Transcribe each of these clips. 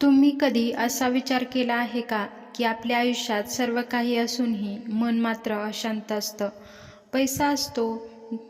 तुम्ही कधी असा विचार केला आहे का, की आपल्या आयुष्यात सर्व काही असूनही मन मात्र अशांत असतं? पैसा असतो,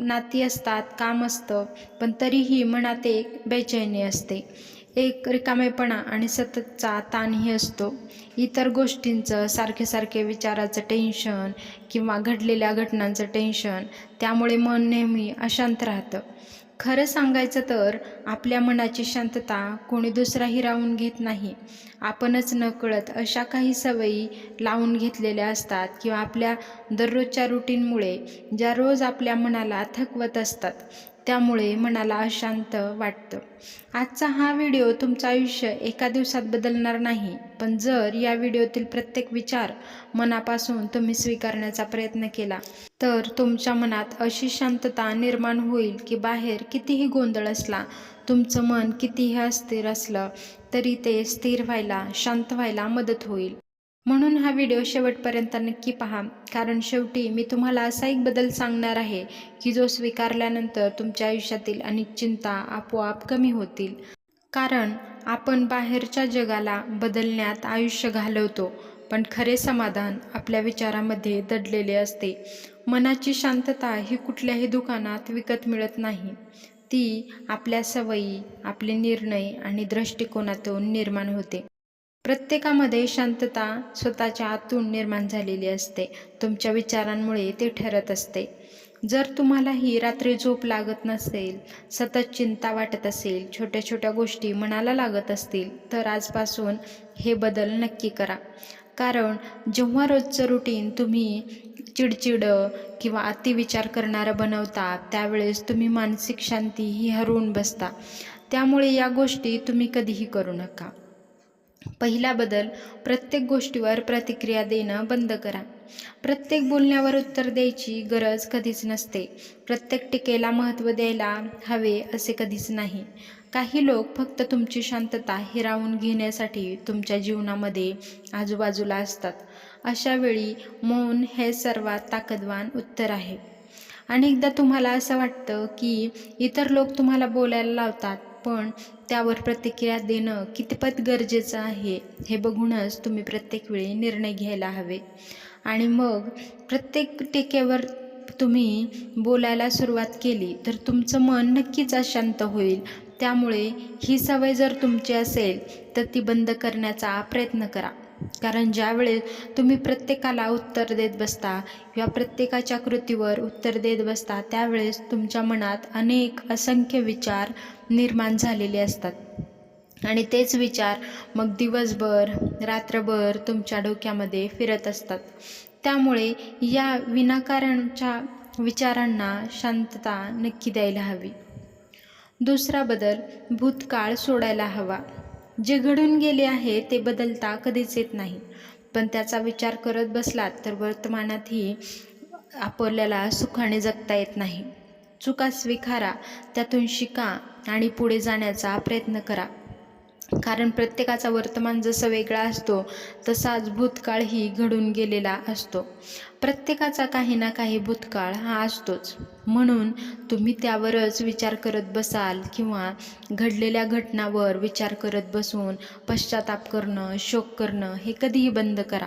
नाती असतात, काम असतं, पण तरीही मनात एक बेचैनी असते. एक रिकामेपणा आणि सततचा ताणही असतो. इतर गोष्टींचं सारखे विचाराचं टेन्शन किंवा घडलेल्या घटनांचं टेन्शन, त्यामुळे मन नेहमी अशांत राहतं. खरं सांगायचं तर आपल्या मनाची शांतता कोणी दुसराही राहून घेत नाही. आपणच नकळत अशा काही सवयी लावून घेतलेल्या असतात किंवा आपल्या दररोजच्या रुटीनमुळे ज्या रोज आपल्या मनाला थकवत असतात, त्यामुळे मनाला अशांत वाटतं. आजचा हा व्हिडिओ तुमचं आयुष्य एका दिवसात बदलणार नाही, पण जर या व्हिडिओतील प्रत्येक विचार मनापासून तुम्ही स्वीकारण्याचा प्रयत्न केला, तर तुमच्या मनात अशी शांतता निर्माण होईल की बाहेर कितीही गोंधळ असला, तुमचं मन कितीही अस्थिर असलं, तरी ते स्थिर व्हायला, शांत व्हायला मदत होईल. म्हणून हा व्हिडिओ शेवटपर्यंत नक्की पहा, कारण शेवटी मी तुम्हाला असा एक बदल सांगणार आहे की जो स्वीकारल्यानंतर तुमच्या आयुष्यातील अनेक चिंता आपोआप कमी होतील. कारण आपण बाहेरच्या जगाला बदलण्यात आयुष्य घालवतो, पण खरे समाधान आपल्या विचारामध्ये दडलेले असते. मनाची शांतता ही कुठल्याही दुकानात विकत मिळत नाही. ती आपल्या सवयी, आपले निर्णय आणि दृष्टिकोनातून निर्माण होते. प्रत्येकामध्ये शांतता स्वतःच्या आतून निर्माण झालेली असते. तुमच्या विचारांमुळे ते ठरत असते. जर तुम्हालाही रात्री झोप लागत नसेल, सतत चिंता वाटत असेल, छोट्या छोट्या गोष्टी मनाला लागत असतील, तर आजपासून हे बदल नक्की करा. कारण जेव्हा रोजचं रुटीन तुम्ही चिडचिड किंवा अतिविचार करणारं बनवता, त्यावेळेस तुम्ही मानसिक शांती ही हरवून बसता. त्यामुळे या गोष्टी तुम्ही कधीही करू नका. पहिला बदल, प्रत्येक गोष्टीवर प्रतिक्रिया देणं बंद करा. प्रत्येक बोलण्यावर उत्तर द्यायची गरज कधीच नसते. प्रत्येक टीकेला महत्त्व द्यायला हवे असे कधीच नाही. काही लोक फक्त तुमची शांतता हिरावून घेण्यासाठी तुमच्या जीवनामध्ये आजूबाजूला असतात. अशा वेळी मौन हे सर्वात ताकदवान उत्तर आहे. अनेकदा तुम्हाला असं वाटतं की इतर लोक तुम्हाला बोलायला लावतात, पण त्यावर प्रतिक्रिया देणं कितपत गरजेचं आहे हे बघूनच तुम्ही प्रत्येक वेळी निर्णय घ्यायला हवे. आणि मग प्रत्येक टीकेवर तुम्ही बोलायला सुरुवात केली तर तुमचं मन नक्कीच अशांत होईल. त्यामुळे ही सवय जर तुमची असेल तर ती बंद करण्याचा प्रयत्न करा. कारण ज्यावेळेस तुम्ही प्रत्येकाला उत्तर देत बसता किंवा प्रत्येकाच्या कृतीवर उत्तर देत बसता, त्यावेळेस तुमच्या मनात अनेक असंख्य विचार निर्माण झालेले असतात आणि तेच विचार मग दिवसभर, रात्रभर तुमच्या डोक्यामध्ये फिरत असतात. त्यामुळे या विनाकारणच्या विचारांना शांतता नक्की द्यायला हवी. दुसरा बदल, भूतकाळ सोडायला हवा. जे घडून गेले आहे ते बदलता कधीच येत नाही, पण त्याचा विचार करत बसलात तर वर्तमानातही आपल्याला सुखाने जगता येत नाही. चुका स्वीकारा, त्यातून शिका आणि पुढे जाण्याचा प्रयत्न करा. कारण प्रत्येकाचा वर्तमान जसं वेगळा असतो, तसाच भूतकाळही घडून गेलेला असतो. प्रत्येकाचा काही ना काही भूतकाळ हा असतोच. म्हणून तुम्ही त्यावरच विचार करत बसाल किंवा घडलेल्या घटनांवर विचार करत बसून पश्चाताप करणं, शोक करणं हे कधीही बंद करा.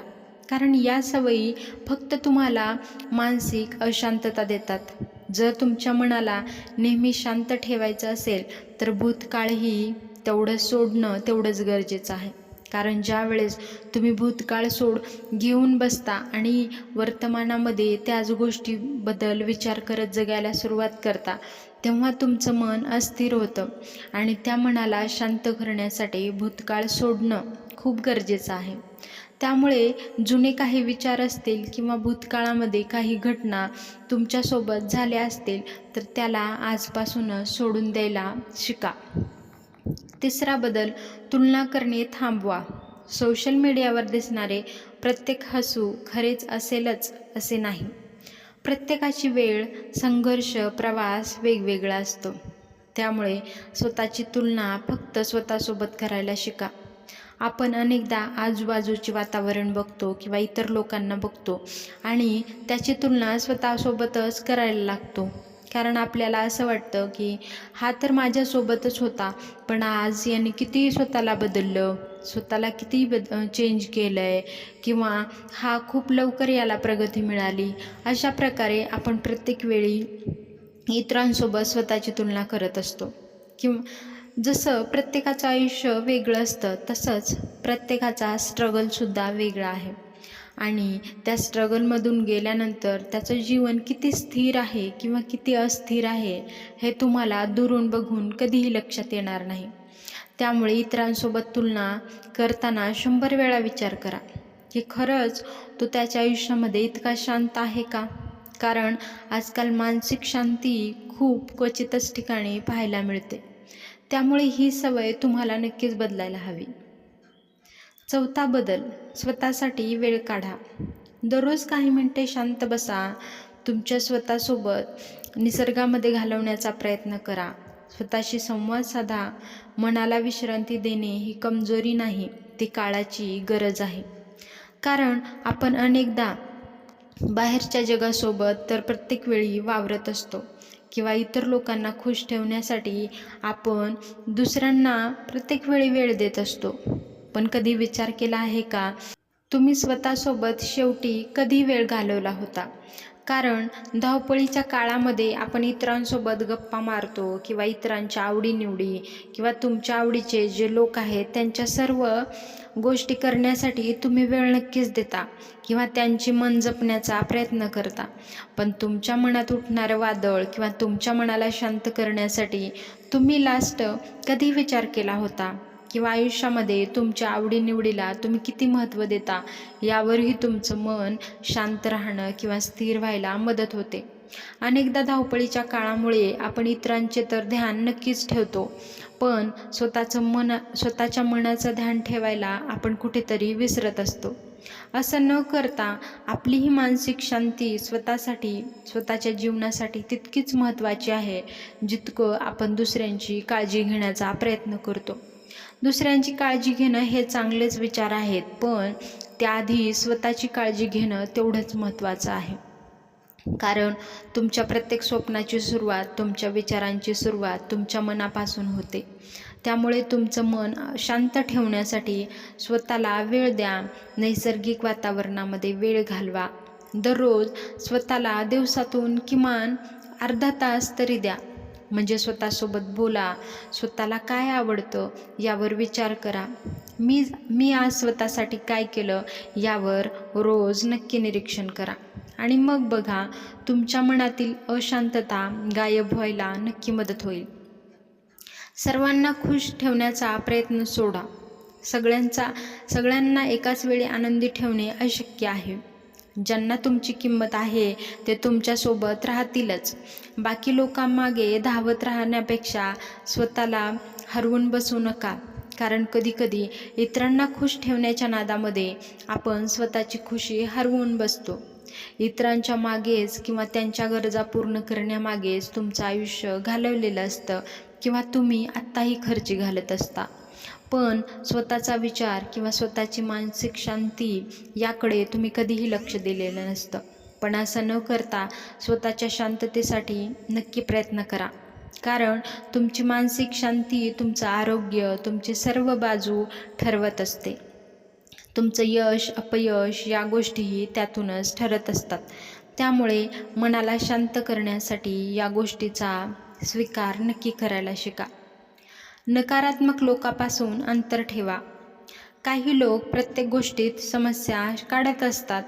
कारण या सवयी फक्त तुम्हाला मानसिक अशांतता देतात. जर तुमच्या मनाला नेहमी शांत ठेवायचं असेल तर भूतकाळही तेवढं सोडणं तेवढंच गरजेचं आहे. कारण ज्या वेळेस तुम्ही भूतकाळ घेऊन बसता आणि वर्तमानामध्ये त्याच गोष्टीबद्दल विचार करत जगायला सुरुवात करता, तेव्हा तुमचं मन अस्थिर होतं आणि त्या मनाला शांत करण्यासाठी भूतकाळ सोडणं खूप गरजेचं आहे. त्यामुळे जुने काही विचार असतील किंवा भूतकाळामध्ये काही घटना तुमच्यासोबत झाल्या असतील तर त्याला आजपासूनच सोडून द्यायला शिका. तिसरा बदल, तुलना करणे थांबवा. सोशल मीडियावर दिसणारे प्रत्येक हसू खरेच असेलच असे नाही. प्रत्येकाची वेळ, संघर्ष, प्रवास वेगवेगळा असतो. त्यामुळे स्वतःची तुलना फक्त स्वतःसोबत करायला शिका. आपण अनेकदा आजूबाजूचे वातावरण बघतो किंवा इतर लोकांना बघतो आणि त्याची तुलना स्वतःसोबतच करायला लागतो. कारण आपल्याला असं वाटतं की हा तर माझ्यासोबतच होता, पण आज याने किती स्वतःला बदललं, स्वतःला किती चेंज केलं आहे, किंवा हा खूप लवकर याला प्रगती मिळाली. अशा प्रकारे आपण प्रत्येक वेळी इतरांसोबत स्वतःची तुलना करत असतो. किंवा जसं प्रत्येकाचं आयुष्य वेगळं असतं, तसंच प्रत्येकाचा स्ट्रगलसुद्धा वेगळा आहे. आणि त्या स्ट्रगलमधून गेल्यानंतर त्याचं जीवन किती स्थिर आहे किंवा किती अस्थिर आहे, हे तुम्हाला दुरून बघून कधीही लक्षात येणार नाही. त्यामुळे इतरांसोबत तुलना करताना 100 वेळा विचार करा की खरंच तो त्याच्या आयुष्यामध्ये इतका शांत आहे का? कारण आजकाल मानसिक शांती खूप क्वचितच ठिकाणी पाहायला मिळते. त्यामुळे ही सवय तुम्हाला नक्कीच बदलायला हवी. चौथा बदल, स्वतःसाठी वेळ काढा. दररोज काही मिनिटे शांत बसा. तुमच्या स्वतःसोबत निसर्गामध्ये घालवण्याचा प्रयत्न करा. स्वतःशी संवाद साधा. मनाला विश्रांती देणे ही कमजोरी नाही, ती काळाची गरज आहे. कारण आपण अनेकदा बाहेरच्या जगासोबत तर प्रत्येक वेळी वावरत असतो, किंवा इतर लोकांना खुश ठेवण्यासाठी आपण दुसऱ्यांना प्रत्येक वेळी वेळ देत असतो. पण कधी विचार केला आहे का, तुम्ही स्वतःसोबत शेवटी कधी वेळ घालवला होता? कारण धावपळीच्या काळामध्ये आपण इतरांसोबत गप्पा मारतो, किंवा इतरांच्या आवडीनिवडी किंवा तुमच्या आवडीचे जे लोक आहेत त्यांच्या सर्व गोष्टी करण्यासाठी तुम्ही वेळ नक्कीच देता, किंवा त्यांची मन जपण्याचा प्रयत्न करता. पण तुमच्या मनात उठणारं वादळ किंवा तुमच्या मनाला शांत करण्यासाठी तुम्ही लास्ट कधी विचार केला होता? किंवा आयुष्यामध्ये तुमच्या आवडीनिवडीला तुम्ही किती महत्त्व देता, यावरही तुमचं मन शांत राहणं किंवा स्थिर व्हायला मदत होते. अनेकदा धावपळीच्या काळामुळे आपण इतरांचे तर ध्यान नक्कीच ठेवतो, पण स्वतःच्या मनाचं ध्यान ठेवायला आपण कुठेतरी विसरत असतो. असं न करता आपली ही मानसिक शांती स्वतःसाठी, स्वतःच्या जीवनासाठी तितकीच महत्त्वाची आहे, जितकं आपण दुसऱ्यांची काळजी घेण्याचा प्रयत्न करतो. दुसऱ्यांची काळजी घेणं हे चांगलेच विचार आहेत, पण त्याआधी स्वतःची काळजी घेणं तेवढंच महत्त्वाचं आहे. कारण तुमच्या प्रत्येक स्वप्नाची सुरुवात, तुमच्या विचारांची सुरुवात तुमच्या मनापासून होते. त्यामुळे तुमचं मन शांत ठेवण्यासाठी स्वतःला वेळ द्या. नैसर्गिक वातावरणामध्ये वेळ घालवा. दररोज स्वतःला दिवसातून किमान अर्धा तास तरी द्या. म्हणजे स्वतःसोबत बोला. स्वतःला काय आवडतं यावर विचार करा. मी आज स्वतःसाठी काय केलं यावर रोज नक्की निरीक्षण करा. आणि मग बघा, तुमच्या मनातील अशांतता गायब व्हायला नक्की मदत होईल. सर्वांना खुश ठेवण्याचा प्रयत्न सोडा. सगळ्यांना एकाच वेळी आनंदी ठेवणे अशक्य आहे. ज्यांना तुमची किंमत आहे ते तुमच्यासोबत राहतीलच. बाकी लोकांमागे धावत राहण्यापेक्षा स्वतःला हरवून बसू नका. कारण कधीकधी इतरांना खुश ठेवण्याच्या नादामध्ये आपण स्वतःची खुशी हरवून बसतो. इतरांच्या मागेच किंवा त्यांच्या गरजा पूर्ण करण्यामागेच तुमचं आयुष्य घालवलेलं असतं, किंवा तुम्ही आत्ताही खर्ची घालत असता. पण स्वतःचा विचार किंवा स्वतःची मानसिक शांती याकडे तुम्ही कधीही लक्ष दिलेलं नसतं. पण असं न करता स्वतःच्या शांततेसाठी नक्की प्रयत्न करा. कारण तुमची मानसिक शांती तुमचं आरोग्य, तुमची सर्व बाजू ठरवत असते. तुमचं यश अपयश या गोष्टीही त्यातूनच ठरत असतात. त्यामुळे मनाला शांत करण्यासाठी या गोष्टीचा स्वीकार नक्की करायला शिका. नकारात्मक लोकांपासून अंतर ठेवा. काही लोक प्रत्येक गोष्टीत समस्या काढत असतात.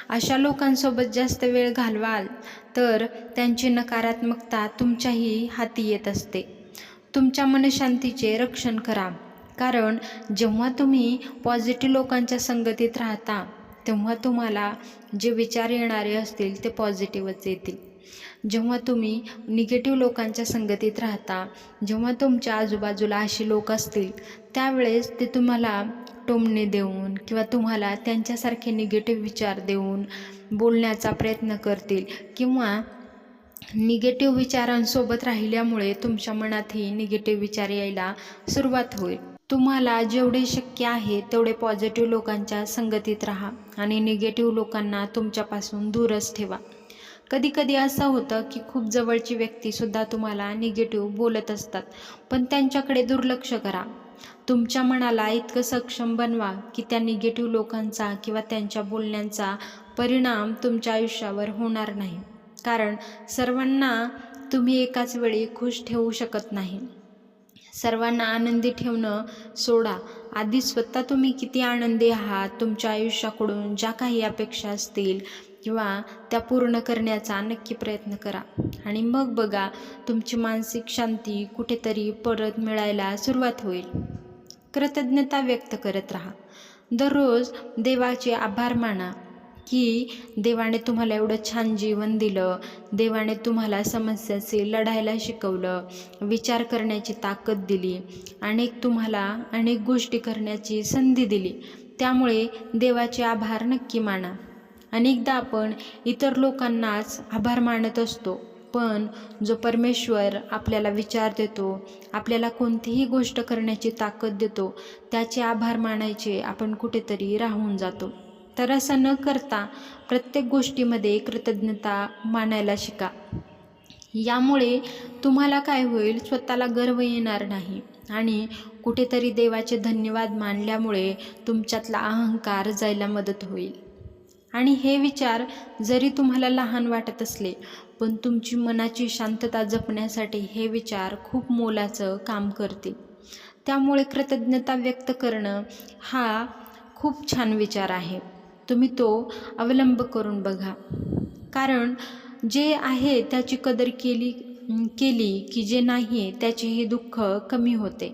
अशा लोकांसोबत जास्त वेळ घालवाल तर त्यांची नकारात्मकता तुमच्याही हाती येत असते. तुमच्या मनशांतीचे रक्षण करा. कारण जेव्हा तुम्ही पॉझिटिव्ह लोकांच्या संगतीत राहता, तेव्हा तुम्हाला जे विचार येणारे असतील ते पॉझिटिव्हच येतील. जेव्हा तुम्ही निगेटिव्ह लोकांच्या संगतीत राहता, जेव्हा तुमच्या आजूबाजूला अशी लोक असतील, त्यावेळेस ते तुम्हाला टोमणे देऊन किंवा तुम्हाला त्यांच्यासारखे निगेटिव्ह विचार देऊन बोलण्याचा प्रयत्न करतील, किंवा निगेटिव्ह विचारांसोबत राहिल्यामुळे तुमच्या मनातही निगेटिव्ह विचार यायला सुरुवात होईल. तुम्हाला जेवढे शक्य आहे तेवढे पॉझिटिव्ह लोकांच्या संगतीत राहा आणि निगेटिव्ह लोकांना तुमच्यापासून दूरच ठेवा. कधीकधी असं होतं की खूप जवळची व्यक्तीसुद्धा तुम्हाला निगेटिव्ह बोलत असतात, पण त्यांच्याकडे दुर्लक्ष करा. तुमच्या मनाला इतकं सक्षम बनवा की त्या निगेटिव्ह लोकांचा किंवा त्यांच्या बोलण्यांचा परिणाम तुमच्या आयुष्यावर होणार नाही. कारण सर्वांना तुम्ही एकाच वेळी खुश ठेवू शकत नाही. सर्वांना आनंदी ठेवणं सोडा. आधी स्वतः तुम्ही किती आनंदी आहात, तुमच्या आयुष्याकडून ज्या काही अपेक्षा असतील किंवा त्या पूर्ण करण्याचा नक्की प्रयत्न करा. आणि मग बघा तुमची मानसिक शांती कुठेतरी परत मिळायला सुरुवात होईल. कृतज्ञता व्यक्त करत राहा. दररोज देवाचे आभार माना की देवाने तुम्हाला एवढं छान जीवन दिलं, देवाने तुम्हाला समस्याशी लढायला शिकवलं, विचार करण्याची ताकद दिली, तुम्हाला अनेक गोष्टी करण्याची संधी दिली. त्यामुळे देवाचे आभार नक्की माना. अनेकदा आपण इतर लोकांनाच आभार मानत असतो, पण जो परमेश्वर आपल्याला विचार देतो, आपल्याला कोणतीही गोष्ट करण्याची ताकद देतो, त्याचे आभार मानायचे आपण कुठेतरी राहून जातो. तर असं न करता प्रत्येक गोष्टीमध्ये कृतज्ञता मानायला शिका. यामुळे तुम्हाला काय होईल, स्वतःला गर्व येणार नाही आणि कुठेतरी देवाचे धन्यवाद मानल्यामुळे तुमच्यातला अहंकार जायला मदत होईल. आणि हे विचार जरी तुम्हाला लहान वाटत असले, पण तुमची मनाची शांतता जपण्यासाठी हे विचार खूप मोलाचं काम करतील. त्यामुळे कृतज्ञता व्यक्त करणं हा खूप छान विचार आहे. तुम्ही तो अवलंब करून बघा. कारण जे आहे त्याची कदर केली की जे नाही त्याचेही दुःख कमी होते.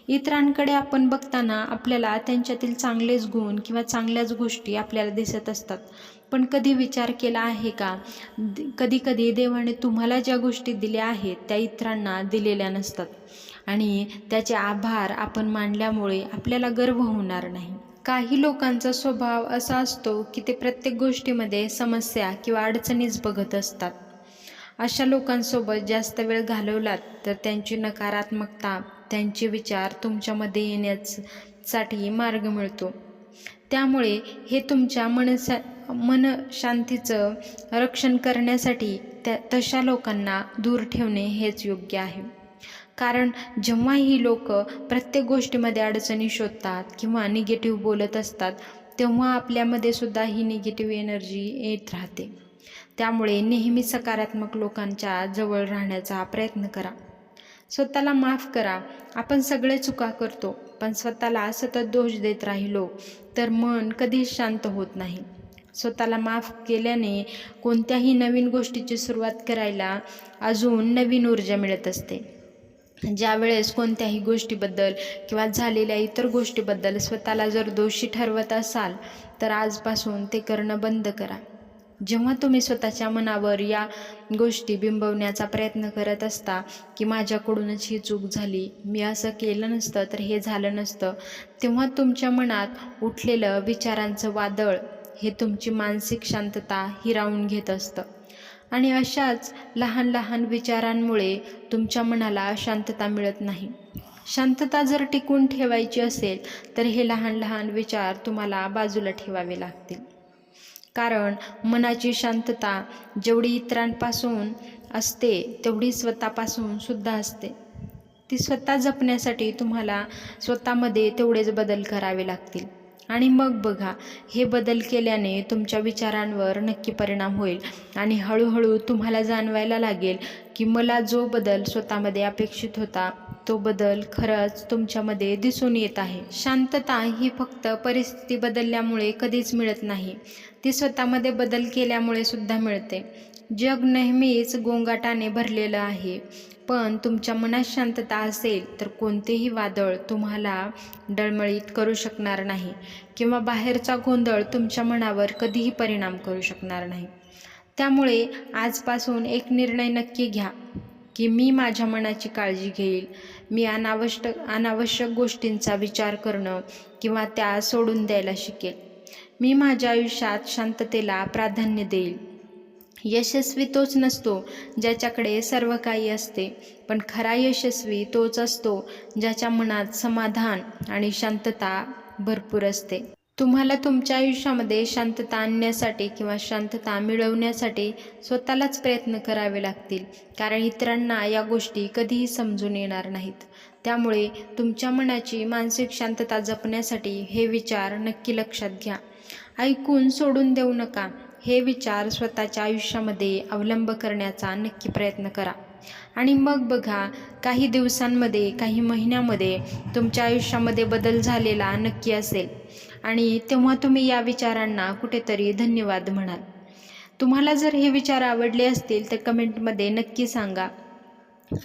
इतरांकडे आपण बघताना आपल्याला त्यांच्यातील चांगलेच गुण किंवा चांगल्याच गोष्टी आपल्याला दिसत असतात. पण कधी विचार केला आहे का, कधी देवाने तुम्हाला ज्या गोष्टी दिल्या आहेत त्या इतरांना दिलेल्या नसतात आणि त्याचे आभार आपण मानल्यामुळे आपल्याला गर्व होणार नाही. काही लोकांचा स्वभाव असा असतो की ते प्रत्येक गोष्टीमध्ये समस्या किंवा अडचणीच बघत असतात. अशा लोकांसोबत जास्त वेळ घालवलात तर त्यांची नकारात्मकता, त्यांचे विचार तुमच्यामध्ये येण्यासाठी मार्ग मिळतो. त्यामुळे हे तुमच्या मनशांतीचं रक्षण करण्यासाठी तशा लोकांना दूर ठेवणे हेच योग्य आहे. कारण जेव्हा ही लोक प्रत्येक गोष्टीमध्ये अडचणी शोधतात किंवा निगेटिव्ह बोलत असतात, तेव्हा आपल्यामध्ये सुद्धा ही निगेटिव्ह एनर्जी येत राहते. त्यामुळे नेहमी सकारात्मक लोकांच्या जवळ राहण्याचा प्रयत्न करा. स्वतःला माफ करा. आपण सगळे चुका करतो, पण स्वतःला सतत दोष देत राहिलो तर मन कधीच शांत होत नाही. स्वतःला माफ केल्याने कोणत्याही नवीन गोष्टीची सुरुवात करायला अजून नवीन ऊर्जा मिळत असते. ज्या वेळेस कोणत्याही गोष्टीबद्दल किंवा झालेल्या इतर गोष्टीबद्दल स्वतःला जर दोषी ठरवत असाल तर आजपासून ते करणं बंद करा. जेव्हा तुम्ही स्वतःच्या मनावर या गोष्टी बिंबवण्याचा प्रयत्न करत असता की माझ्याकडूनच ही चूक झाली, मी असं केलं नसतं तर हे झालं नसतं, तेव्हा तुमच्या मनात उठलेलं विचारांचं वादळ हे तुमची मानसिक शांतता हिरावून घेत असतं. आणि अशाच लहान लहान विचारांमुळे तुमच्या मनाला शांतता मिळत नाही. शांतता जर टिकून ठेवायची असेल तर हे लहान लहान विचार तुम्हाला बाजूला ठेवावे लागतील. कारण मनाची शांतता जेवढी इतरांपासून असते तेवढी स्वतःपासून सुद्धा असते. ती स्वतः जपण्यासाठी तुम्हाला स्वतःमध्ये तेवढेच बदल करावे लागतील. आणि मग बघा, हे बदल केल्याने तुमच्या विचारांवर नक्की परिणाम होईल आणि हळूहळू तुम्हाला जाणवायला लागेल की मला जो बदल स्वतःमध्ये अपेक्षित होता तो बदल खरंच तुमच्यामध्ये दिसून येत आहे. शांतता ही फक्त परिस्थिती बदलल्यामुळे कधीच मिळत नाही, ती स्वतःमध्ये बदल केल्यामुळे सुद्धा मिळते. जग नेहमीच गोंगाटाने भरलेलं आहे, पण तुमच्या मनात शांतता असेल तर कोणतेही वादळ तुम्हाला डळमळीत करू शकणार नाही किंवा बाहेरचा गोंधळ तुमच्या मनावर कधीही परिणाम करू शकणार नाही. त्यामुळे आजपासून एक निर्णय नक्की घ्या की मी माझ्या मनाची काळजी घेईल. मी अनावश्यक गोष्टींचा विचार करणं किंवा त्या सोडून द्यायला शिकेल. मी माझ्या आयुष्यात शांततेला प्राधान्य देईल. यशस्वी तोच नसतो ज्याच्याकडे सर्व काही असते, पण खरा यशस्वी तोच असतो ज्याच्या मनात समाधान आणि शांतता भरपूर असते. तुम्हाला तुमच्या आयुष्यामध्ये शांतता आणण्यासाठी किंवा शांतता मिळवण्यासाठी स्वतःलाच प्रयत्न करावे लागतील. कारण इतरांना या गोष्टी कधीही समजून येणार नाहीत. त्यामुळे तुमच्या मनाची मानसिक शांतता जपण्यासाठी हे विचार नक्की लक्षात घ्या. ऐकून सोडून देऊ नका. हे विचार स्वतःच्या आयुष्यामध्ये अवलंब करण्याचा नक्की प्रयत्न करा आणि मग बघा, काही दिवसांमध्ये, काही महिन्यामध्ये तुमच्या आयुष्यामध्ये बदल झालेला नक्की असेल आणि तेव्हा तुम्ही या विचारांना कुठेतरी धन्यवाद म्हणाल. तुम्हाला जर हे विचार आवडले असतील तर कमेंटमध्ये नक्की सांगा.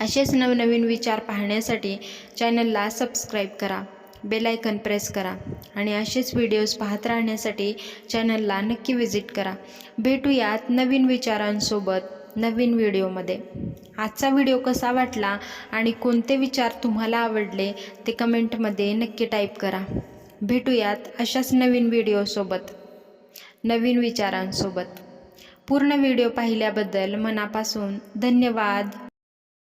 असेच नवनवीन विचार पाहण्यासाठी चॅनलला सबस्क्राईब करा, बेल आयकॉन प्रेस करा आणि असेच व्हिडिओज पाहत राहण्यासाठी चॅनलला नक्की व्हिजिट करा. भेटूयात नवीन विचारांसोबत नवीन व्हिडिओमध्ये. आजचा व्हिडिओ कसा वाटला आणि कोणते विचार तुम्हाला आवडले ते कमेंटमध्ये नक्की टाईप करा. भेटूयात अशाच नवीन व्हिडिओसोबत, नवीन विचारांसोबत. पूर्ण व्हिडिओ पाहिल्याबद्दल मनापासून धन्यवाद.